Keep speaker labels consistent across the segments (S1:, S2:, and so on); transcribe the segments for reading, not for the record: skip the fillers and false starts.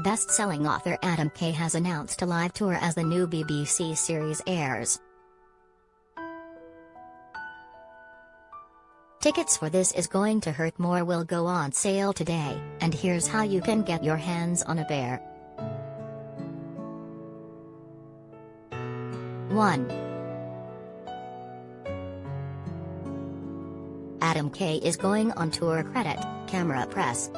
S1: Best-selling author Adam Kay has announced a live tour as the new BBC series airs. Tickets for This Is Going to Hurt More will go on sale today, and here's how you can get your hands on a pair. 1. Adam Kay is going on tourCredit, Camera Press.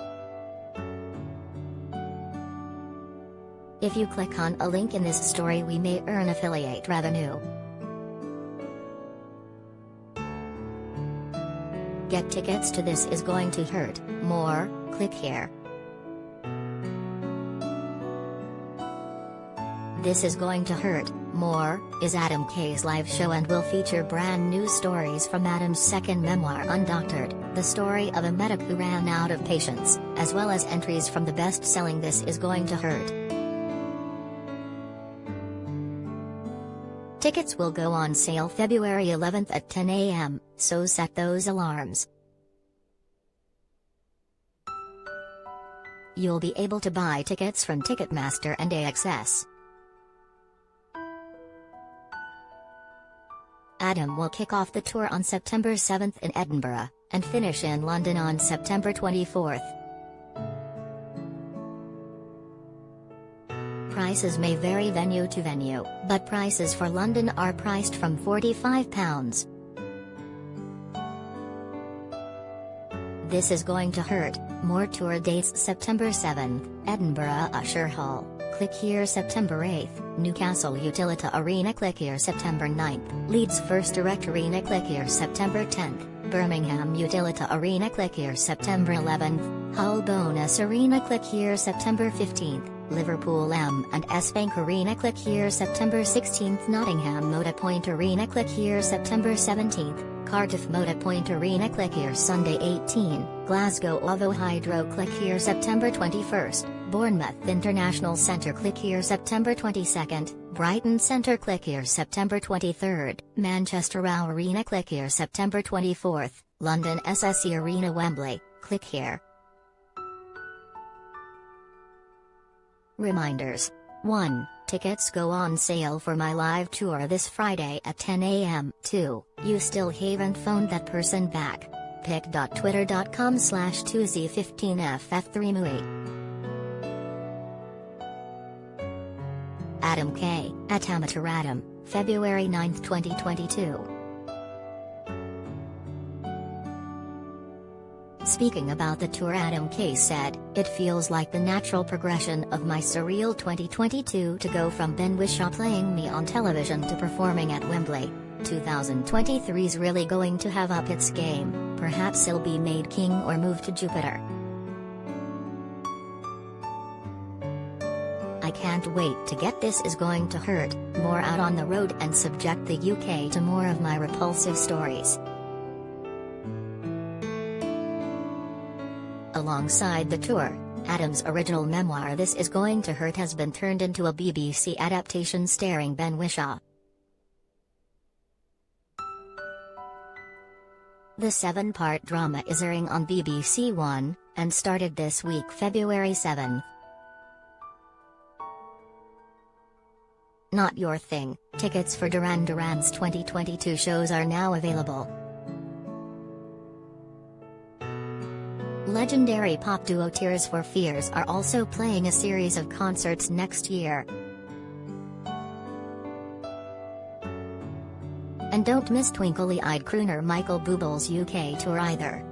S1: If you click on a link in this story, we may earn affiliate revenue. Get tickets to This Is Going to Hurt More, click here. This Is Going to Hurt More is Adam Kay's live show and will feature brand new stories from Adam's second memoir Undoctored, the story of a medic who ran out of patients, as well as entries from the best-selling This Is Going to Hurt. Tickets will go on sale February 11th at 10 a.m., so set those alarms. You'll be able to buy tickets from Ticketmaster and AXS. Adam will kick off the tour on September 7th in Edinburgh, and finish in London on September 24th. Prices may vary venue to venue, but prices for London are priced from £45. This Is Going to Hurt More tour dates: September 7th, Edinburgh Usher Hall, click here. September 8th, Newcastle Utilita Arena, click here. September 9th, Leeds First Direct Arena, click here. September 10th, Birmingham Utilita Arena, click here. September 11th, Hull Bonus Arena, click here. September 15th, Liverpool M&S Bank Arena, click here. September 16th, Nottingham Motorpoint Arena, click here. September 17th, Cardiff Motorpoint Arena, click here. Sunday 18, Glasgow OVO Hydro, click here. September 21st, Bournemouth International Centre, click here. September 22nd, Brighton Centre, click here. September 23rd, Manchester Row Arena, click here. September 24th, London SSE Arena Wembley, click here. Reminders. 1. Tickets go on sale for my live tour this Friday at 10 a.m. 2. You still haven't phoned that person back. pic.twitter.com/2z15ff3mui. Adam Kay, at Amateur Adam, February 9, 2022. Speaking about the tour, Adam Kay said, "It feels like the natural progression of my surreal 2022 to go from Ben Whishaw playing me on television to performing at Wembley. 2023's really going to have up its game. Perhaps he'll be made king or move to Jupiter. I can't wait to get This Is Going to Hurt More out on the road and subject the UK to more of my repulsive stories." Alongside the tour, Adam's original memoir This Is Going to Hurt has been turned into a BBC adaptation starring Ben Whishaw. The 7-part drama is airing on BBC One, and started this week, February 7. Not your thing. Tickets for Duran Duran's 2022 shows are now available. Legendary pop duo Tears for Fears are also playing a series of concerts next year. And don't miss twinkly-eyed crooner Michael Buble's UK tour either.